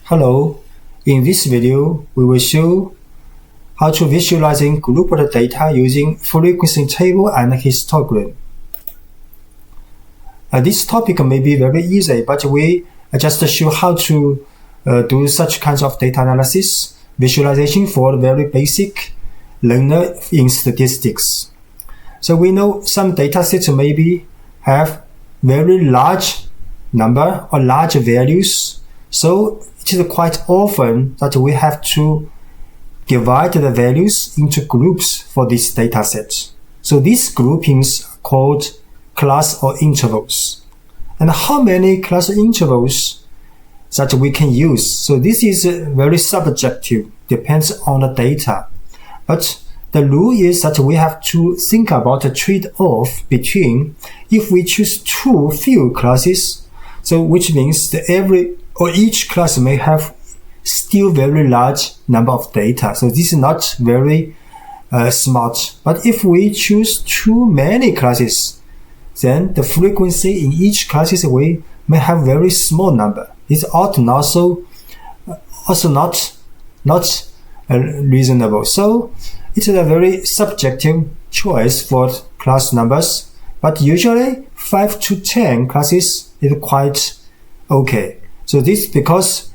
Hello, in this video, we will show how to visualizing grouped data using frequency table and histogram. This topic may be very easy, but we just show how to do such kinds of data analysis, visualization for very basic learner in statistics. So we know some data sets maybe have very large number or large values. So it is quite often that we have to divide the values into groups for this data set. So these groupings are called class or intervals. And how many class intervals that we can use? So this is very subjective, depends on the data. But the rule is that we have to think about a trade-off between if we choose too few classes, so which means that each class may have still very large number of data. So this is not very smart. But if we choose too many classes, then the frequency in each classes we may have very small number. This ought also not reasonable. So it is a very subjective choice for class numbers. But usually 5 to 10 classes is quite okay. So this because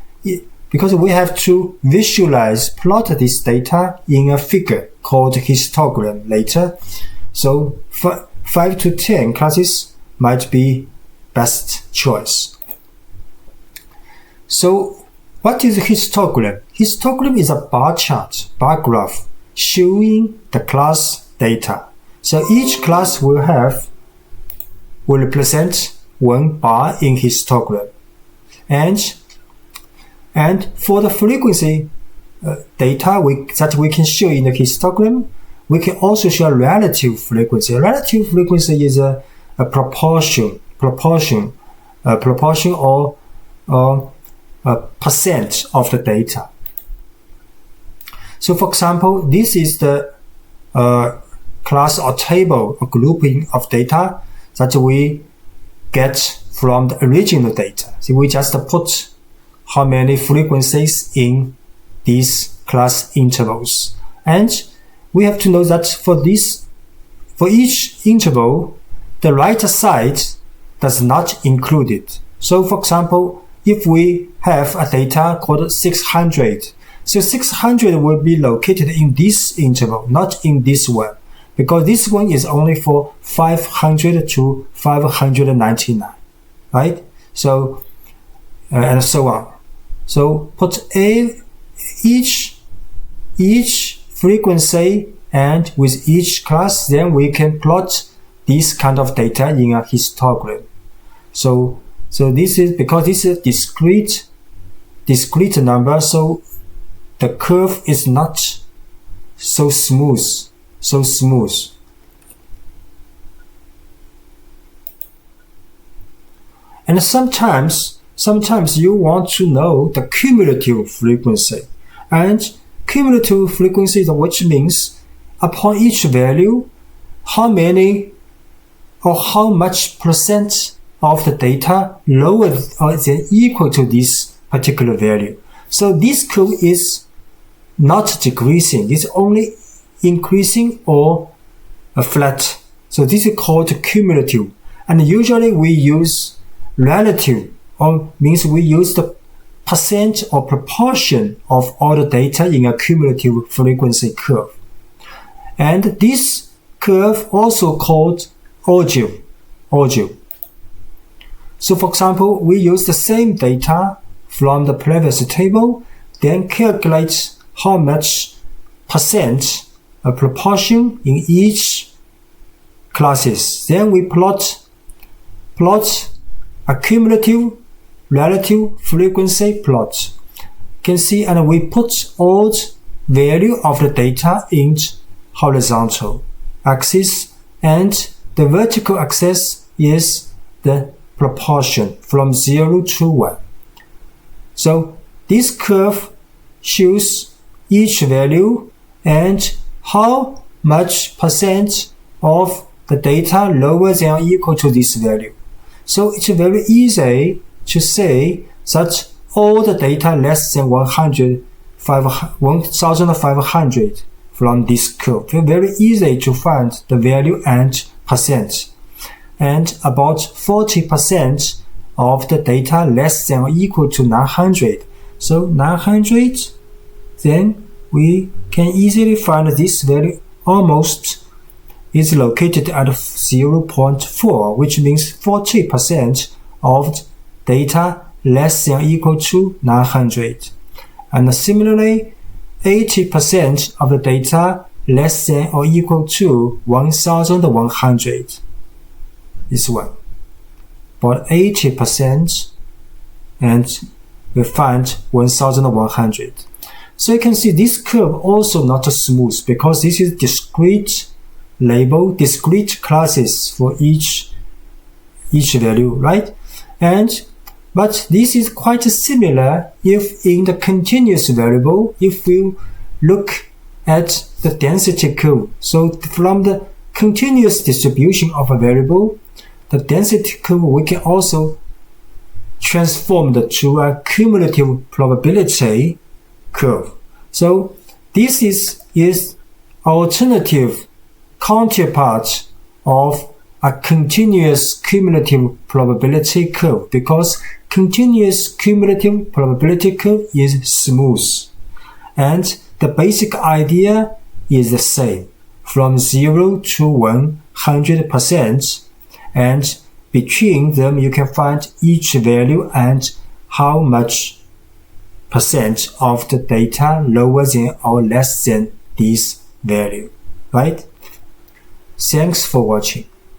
we have to plot this data in a figure called histogram later. So 5 to 10 classes might be best choice. So what is a histogram? Histogram is a bar chart, bar graph, showing the class data. So each class will represent one bar in histogram. And for the frequency data that we can show in the histogram, we can also show relative frequency. Relative frequency is a proportion or a percent of the data. So for example, this is the class or table or grouping of data that we get from the original data. So we just put how many frequencies in these class intervals. And we have to know that for each interval, the right side does not include it. So for example, if we have a data called 600, so 600 will be located in this interval, not in this one, because this one is only for 500 to 599, right? So, and so on. So put each frequency and with each class, then we can plot this kind of data in a histogram. So this is because this is discrete number, so the curve is not so smooth. And sometimes you want to know the cumulative frequency. And cumulative frequency, which means upon each value, how many or how much percent of the data lower than equal to this particular value. So this curve is not decreasing, it's only increasing or flat. So this is called cumulative. And usually we use relative, or means we use the percent or proportion of all the data in a cumulative frequency curve. And this curve also called odor. So for example, we use the same data from the previous table, then calculate how much percent a proportion in each classes. Then we plot a cumulative relative frequency plot. You can see, and we put all the value of the data in horizontal axis, and the vertical axis is the proportion from 0 to 1. So this curve shows each value and how much percent of the data lower than or equal to this value. So it's very easy to say that all the data less than 1,500 from this curve. Very easy to find the value and percent. And about 40% of the data less than or equal to 900. So 900, then we can easily find this value almost is located at 0.4, which means 40% of data less than or equal to 900. And similarly, 80% of the data less than or equal to 1,100. This one. About 80%, and we find 1,100. So you can see this curve also not smooth because this is discrete label, discrete classes for each value, right? But this is quite similar if in the continuous variable, if we look at the density curve. So from the continuous distribution of a variable, the density curve we can also transform it to a cumulative probability curve. So this is alternative counterpart of a continuous cumulative probability curve, because continuous cumulative probability curve is smooth. And the basic idea is the same, from 0 to 100%, and between them you can find each value and how much percent of the data lower than or less than this value, right? Thanks for watching.